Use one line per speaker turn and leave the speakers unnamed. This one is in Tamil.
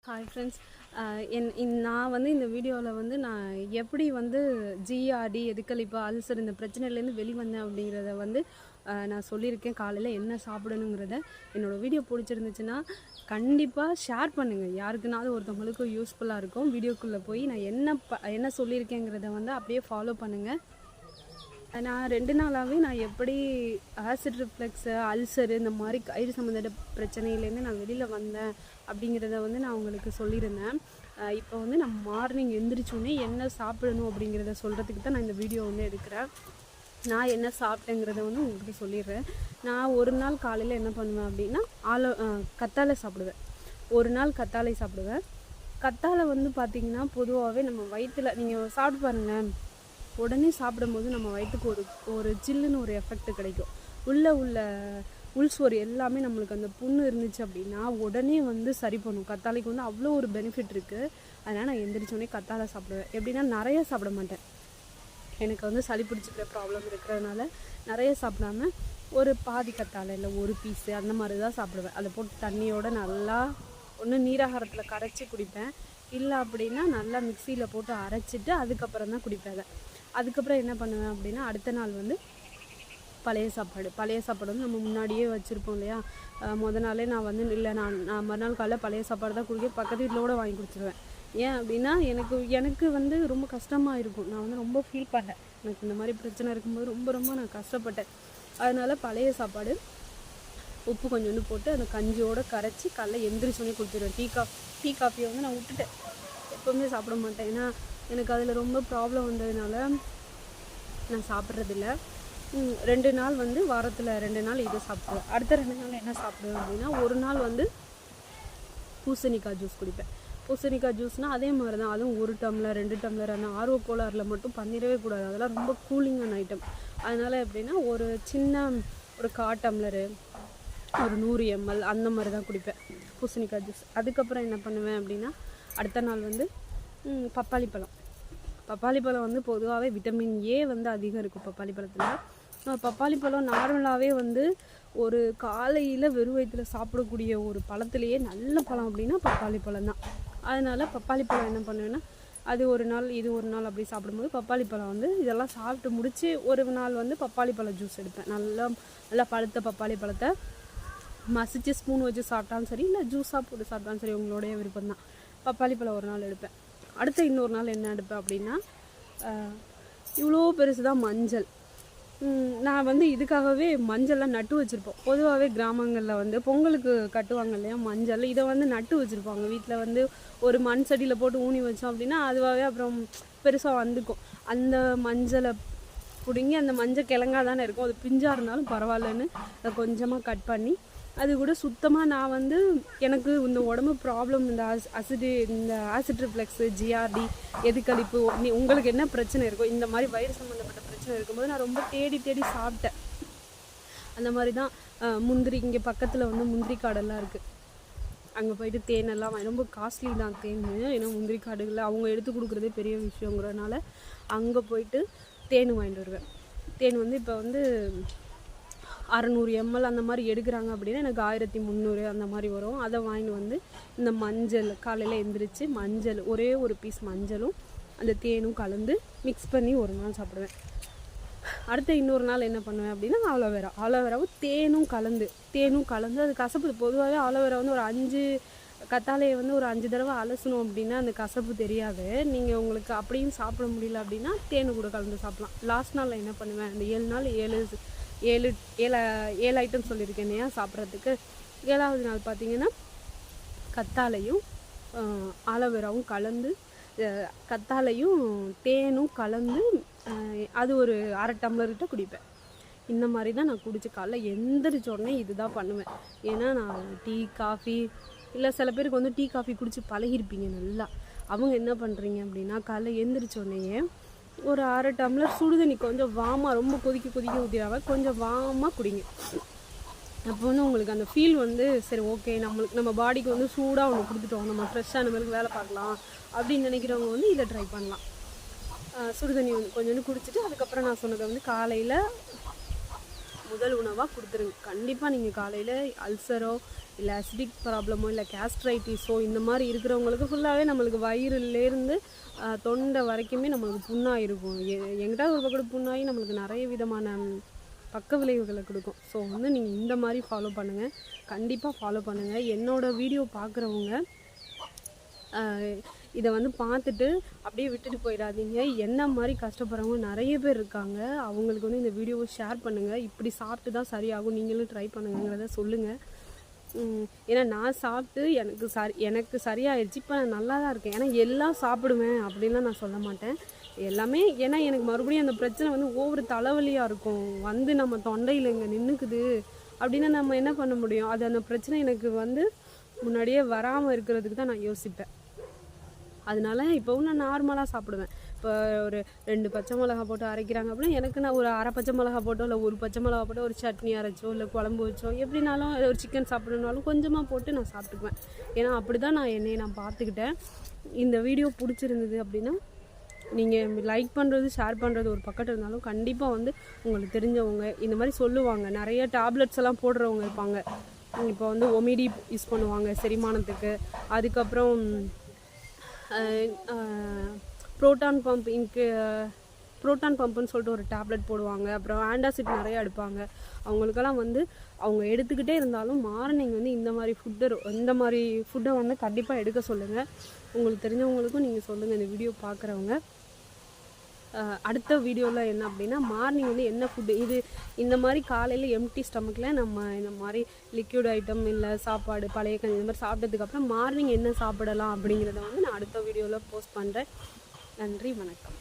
Hi friends. நான் வந்து இந்த வீடியோவில் வந்து நான் எப்படி வந்து ஜிஆர்டி எதுக்களிப்பு அல்சர் இந்த பிரச்சனையிலேருந்து வெளிவந்தேன் அப்படிங்கிறத வந்து நான் சொல்லியிருக்கேன். காலையில் என்ன சாப்பிடணுங்கிறத என்னோடய வீடியோ பிடிச்சிருந்துச்சுன்னா கண்டிப்பாக ஷேர் பண்ணுங்கள். யாருக்குனாலும் ஒருத்தவங்களுக்கும் யூஸ்ஃபுல்லாக இருக்கும். வீடியோக்குள்ளே போய் நான் என்ன சொல்லியிருக்கேங்கிறத வந்து அப்படியே ஃபாலோ பண்ணுங்கள். நான் 2 நாளாகவே நான் எப்படி ஆசிட் ரிஃப்ளெக்ஸு அல்சரு இந்த மாதிரி கயிறு சம்மந்தப்பட்ட பிரச்சனையிலேருந்து நான் வெளியில் வந்தேன் அப்படிங்கிறத வந்து நான் உங்களுக்கு சொல்லியிருந்தேன். இப்போ வந்து நான் மார்னிங் எந்திரிச்சோடனே என்ன சாப்பிடணும் அப்படிங்கிறத சொல்கிறதுக்கு தான் நான் இந்த வீடியோ வந்து எடுக்கிறேன். நான் என்ன சாப்பிட்டேங்கிறத வந்து உங்களுக்கு சொல்லிடுறேன். நான் ஒரு நாள் காலையில் என்ன பண்ணுவேன் அப்படின்னா கத்தாழை சாப்பிடுவேன். ஒரு நாள் கத்தாழை சாப்பிடுவேன். கத்தாழை வந்து பார்த்திங்கன்னா பொதுவாகவே நம்ம வயிற்றில் நீங்கள் சாப்பிட்டு பாருங்கள், உடனே சாப்பிடும்போது நம்ம வயிற்றுக்கு ஒரு சில்லுன்னு ஒரு எஃபெக்ட் கிடைக்கும். உள்ள உள்சுவர் எல்லாமே நம்மளுக்கு அந்த புண்ணு இருந்துச்சு அப்படின்னா உடனே வந்து சரி பண்ணும். கத்தாழைக்கு வந்து அவ்வளோ ஒரு பெனிஃபிட் இருக்குது. அதனால் நான் எந்திரிச்சோடனே கத்தாழை சாப்பிடுவேன். எப்படின்னா நிறைய சாப்பிட மாட்டேன். எனக்கு வந்து சளி பிடிச்சிக்கிற ப்ராப்ளம் இருக்கிறதுனால நிறைய சாப்பிடாம ஒரு பாதி கத்தாழை இல்லை ஒரு பீஸு அந்த மாதிரி தான் சாப்பிடுவேன். அதை போட்டு தண்ணியோடு நல்லா ஒன்று நீராகாரத்தில் கரைச்சி குடிப்பேன், இல்லை அப்படின்னா நல்லா மிக்சியில் போட்டு அரைச்சிட்டு அதுக்கப்புறம் தான் குடிப்பேன். அதுக்கப்புறம் என்ன பண்ணுவேன் அப்படின்னா அடுத்த நாள் வந்து பழைய சாப்பாடு வந்து நம்ம முன்னாடியே வச்சுருப்போம் இல்லையா. நாளே நான் வந்து இல்லை நான் மறுநாள் காலையில் பழைய சாப்பாடு தான் குடிக்க பக்கத்து வீட்டில் கூட வாங்கி கொடுத்துருவேன். ஏன் அப்படின்னா எனக்கு வந்து ரொம்ப கஷ்டமாக இருக்கும். நான் வந்து ரொம்ப ஃபீல் பண்ணேன். எனக்கு இந்த மாதிரி பிரச்சனை இருக்கும்போது ரொம்ப நான் கஷ்டப்பட்டேன். அதனால் பழைய சாப்பாடு உப்பு கொஞ்சோண்டு போட்டு அந்த கஞ்சியோடு கரைச்சி காலைல எந்திரிச்சோடனே கொடுத்துருவேன். டீ காஃபியை வந்து நான் விட்டுட்டேன். எப்போவுமே சாப்பிட மாட்டேன். ஏன்னா எனக்கு அதில் ரொம்ப ப்ராப்ளம் வந்ததுனால நான் சாப்பிட்றதில்ல. 2 நாள் வந்து வாரத்தில் 2 நாள் இதை சாப்பிடுவேன். அடுத்த 2 நாள் என்ன சாப்பிடுவேன் அப்படின்னா ஒரு நாள் வந்து பூசணிக்காய் ஜூஸ் குடிப்பேன். பூசணிக்காய் ஜூஸ்னால் அதே மாதிரி தான், அதுவும் 1 டம்ளர் 2 டம்ளர் அந்த ஆர்வ கோளாறில் மட்டும் பண்ணிடவே கூடாது. அதெல்லாம் ரொம்ப கூலிங்கான ஐட்டம். அதனால் எப்படின்னா ஒரு 1/4 டம்ளரு ஒரு 100 ml அந்த மாதிரி தான் குடிப்பேன் பூசணிக்காய் ஜூஸ். அதுக்கப்புறம் என்ன பண்ணுவேன் அப்படின்னா அடுத்த நாள் வந்து பப்பாளி பழம் வந்து பொதுவாகவே விட்டமின் ஏ வந்து அதிகம் இருக்கும் பப்பாளி பழத்தில். பப்பாளி பழம் நார்மலாகவே வந்து ஒரு காலையில் வெறும் வயிற்றில் சாப்பிடக்கூடிய ஒரு பழத்துலேயே நல்ல பழம் அப்படின்னா பப்பாளி பழம் தான். அதனால் பப்பாளி பழம் என்ன பண்ணுவேன்னா அது ஒரு நாள் இது ஒரு நாள் அப்படி சாப்பிடும்போது பப்பாளி பழம் வந்து இதெல்லாம் சாப்பிட்டு முடித்து ஒரு நாள் வந்து பப்பாளி பழம் ஜூஸ் எடுப்பேன். நல்லா பழுத்த பப்பாளி பழத்தை மசிச்சு ஸ்பூன் வச்சு சாப்பிட்டாலும் சரி, இல்லை ஜூஸாக போட்டு சாப்பிட்டாலும் சரி, உங்களுடைய விருப்பம் தான். பப்பாளி பழம் ஒரு நாள் எடுப்பேன். அடுத்த இன்னொரு நாள் என்ன எடுப்பேன் அப்படின்னா இவ்வளோ பெருசு தான் மஞ்சள். நான் வந்து இதுக்காகவே மஞ்சள்லாம் நட்டு வச்சுருப்போம். பொதுவாகவே கிராமங்களில் வந்து பொங்கலுக்கு கட்டுவாங்க இல்லையா மஞ்சள், இதை வந்து நட்டு வச்சுருப்பாங்க. வீட்டில் வந்து ஒரு மண் சட்டியில் போட்டு ஊனி வச்சோம் அப்படின்னா அதுவாகவே அப்புறம் பெருசாக வந்துக்கும். அந்த மஞ்சளை பிடுங்கி அந்த மஞ்சள் கிழங்காக தானே இருக்கும், அது பிஞ்சாக இருந்தாலும் பரவாயில்லன்னு அதை கொஞ்சமாக கட் பண்ணி அது கூட சுத்தமாக நான் வந்து எனக்கு இந்த உடம்பு ப்ராப்ளம் இந்த ஆசிட் ரிஃப்ளெக்ஸு ஜிஆர்டி எதுக்களிப்பு உங்களுக்கு என்ன பிரச்சனை இருக்கோ இந்த மாதிரி வயிறு சம்மந்தப்பட்ட பிரச்சனை இருக்கும்போது நான் ரொம்ப தேடி சாப்பிட்டேன். அந்த மாதிரி தான் முந்திரி இங்கே பக்கத்தில் வந்து முந்திரி காடெல்லாம் இருக்குது. அங்கே போயிட்டு தேனெல்லாம் ரொம்ப காஸ்ட்லி தான் தேன். ஏன்னா முந்திரி காடுகளில் அவங்க எடுத்து கொடுக்குறதே பெரிய விஷயங்கிறதுனால அங்கே போயிட்டு தேன் வாங்கிட்டு வருவேன். தேன் வந்து இப்போ வந்து 600 ml அந்த மாதிரி எடுக்கிறாங்க அப்படின்னா எனக்கு 1300 அந்த மாதிரி வரும். அதை வாங்கிட்டு வந்து இந்த மஞ்சள் காலையில் எந்திரிச்சு மஞ்சள் ஒரே ஒரு பீஸ் மஞ்சளும் அந்த தேனும் கலந்து மிக்ஸ் பண்ணி ஒரு நாள் சாப்பிடுவேன். அடுத்த இன்னொரு நாள் என்ன பண்ணுவேன் அப்படின்னா ஆலோவேராவும் தேனும் கலந்து அது கசப்பு. பொதுவாகவே ஆலோவேரா வந்து ஒரு 5 கத்தாழையை வந்து ஒரு 5 தடவை அலசணும் அப்படின்னா அந்த கசப்பு தெரியாது. நீங்கள் உங்களுக்கு அப்படியும் சாப்பிட முடியல அப்படின்னா தேனு கூட கலந்து சாப்பிட்லாம். லாஸ்ட் நாளில் என்ன பண்ணுவேன், அந்த 7 நாள் 7 ஐட்டம் சொல்லியிருக்கேன் இல்லையா சாப்பிட்றதுக்கு. 7வது நாள் பார்த்திங்கன்னா கத்தாழையும் ஆலோவேராவும் கலந்து கத்தாழையும் தேனும் கலந்து அது ஒரு 1/2 டம்ளர்கிட்ட குடிப்பேன். இந்த மாதிரி தான் நான் குடிச்சு காலைல எந்திரிச்ச உடனே இது தான் பண்ணுவேன். ஏன்னா நான் டீ காஃபி இல்லை சில பேருக்கு வந்து டீ காஃபி குடிச்சு பழகிருப்பீங்க நல்லா. அவங்க என்ன பண்ணுறீங்க அப்படின்னா காலைல எந்திரிச்ச உடனேயே ஒரு 1/2 டம்ளர் சுடுதண்ணி கொஞ்சம் வாமாக ரொம்ப கொதிக்க ஊற்றிடாம கொஞ்சம் வாமாக குடிங்க. அப்போ வந்து உங்களுக்கு அந்த ஃபீல் வந்து சரி ஓகே நம்ம பாடிக்கு வந்து சூடாக ஒன்று கொடுத்துட்டோம், நம்ம ஃப்ரெஷ்ஷாக அந்த மாதிரி வேலை பார்க்கலாம் அப்படின்னு நினைக்கிறவங்க வந்து இதை ட்ரை பண்ணலாம். சுடுதண்ணி வந்து கொஞ்சோண்டு குடிச்சிட்டு அதுக்கப்புறம் நான் சொன்னதை வந்து காலையில் முதல் உணவாக கொடுத்துருங்க. கண்டிப்பாக நீங்கள் காலையில் அல்சரோ இல்லை அசிடிக் ப்ராப்ளமோ இல்லை கேஸ்ட்ரைட்டிஸோ இந்த மாதிரி இருக்கிறவங்களுக்கு ஃபுல்லாகவே நம்மளுக்கு வயிறுலேருந்து தொண்டை வரைக்குமே நம்மளுக்கு புண்ணாக இருக்கும். எங்கிட்ட ஒரு பக்கம் புண்ணாகி நம்மளுக்கு நிறைய விதமான பக்க விளைவுகளை கொடுக்கும். ஸோ வந்து நீங்கள் இந்த மாதிரி ஃபாலோ பண்ணுங்கள், கண்டிப்பாக ஃபாலோ பண்ணுங்கள். என்னோடய வீடியோ பார்க்குறவங்க இதை வந்து பார்த்துட்டு அப்படியே விட்டுட்டு போயிடாதீங்க. என்ன மாதிரி கஷ்டப்படுறவங்க நிறைய பேர் இருக்காங்க. அவங்களுக்கு வந்து இந்த வீடியோவை ஷேர் பண்ணுங்கள். இப்படி சாப்பிட்டு தான் சரியாகும், நீங்களும் ட்ரை பண்ணுங்கிறத சொல்லுங்கள். ஏன்னா நான் சாப்பிட்டு எனக்கு சரியாயிடுச்சு. இப்போ நான் நல்லா தான் இருக்கேன். ஏன்னா எல்லாம் சாப்பிடுவேன் அப்படின்லாம் நான் சொல்ல மாட்டேன். எல்லாமே ஏன்னா எனக்கு மறுபடியும் அந்த பிரச்சனை வந்து ஒவ்வொரு தலைவலியாக இருக்கும். வந்து நம்ம தொண்டையில் இங்கே நின்றுக்குது அப்படின்னா நம்ம என்ன பண்ண முடியும்? அது அந்த பிரச்சனை எனக்கு வந்து முன்னாடியே வராமல் இருக்கிறதுக்கு தான் நான் யோசிப்பேன். அதனால இப்போவும் நான் நார்மலாக சாப்பிடுவேன். இப்போ ஒரு 2 பச்சை மிளகா போட்டு அரைக்கிறாங்க அப்படின்னா எனக்கு நான் ஒரு அரை பச்சை மிளகா போட்டோ இல்லை ஒரு பச்சை மிளகா போட்டோ ஒரு சட்னி அரைச்சோ இல்லை குழம்பு வச்சோ எப்படினாலும் ஒரு சிக்கன் சாப்பிடணுனாலும் கொஞ்சமாக போட்டு நான் சாப்பிட்டுக்குவேன். ஏன்னா அப்படி தான் என்னையை நான் பார்த்துக்கிட்டேன். இந்த வீடியோ பிடிச்சிருந்தது அப்படின்னா நீங்கள் லைக் பண்ணுறது ஷேர் பண்ணுறது ஒரு பக்கத்து இருந்தாலும் கண்டிப்பாக வந்து உங்களுக்கு தெரிஞ்சவங்க இந்த மாதிரி சொல்லுவாங்க. நிறைய டேப்லெட்ஸ் எல்லாம் போடுறவங்க இருப்பாங்க. இப்போ வந்து ஒமிடி யூஸ் பண்ணுவாங்க செரிமானத்துக்கு. அதுக்கப்புறம் ப்ரோட்டான் பம்புன்னு சொல்லிட்டு ஒரு டேப்லெட் போடுவாங்க. அப்புறம் ஆண்டாசிட் நிறையா எடுப்பாங்க. அவங்களுக்கெல்லாம் வந்து அவங்க எடுத்துக்கிட்டே இருந்தாலும் மார்னிங் வந்து இந்த மாதிரி ஃபுட்டை வந்து கண்டிப்பாக எடுக்க சொல்லுங்கள். உங்களுக்கு தெரிஞ்சவங்களுக்கும் நீங்கள் சொல்லுங்கள் இந்த வீடியோ பார்க்குறவங்க. அடுத்த வீடியோவில் என்ன அப்படின்னா மார்னிங் வந்து என்ன ஃபுட்டு இந்த மாதிரி காலையில் எம்டி ஸ்டமக்கில் நம்ம இந்த மாதிரி லிக்யூட் ஐட்டம் இல்லை சாப்பாடு பழைய கஞ்சி இந்த மாதிரி சாப்பிட்டதுக்கப்புறம் மார்னிங் என்ன சாப்பிடலாம் அப்படிங்கிறத வந்து நான் அடுத்த வீடியோவில் போஸ்ட் பண்ணுறேன். நன்றி, வணக்கம்.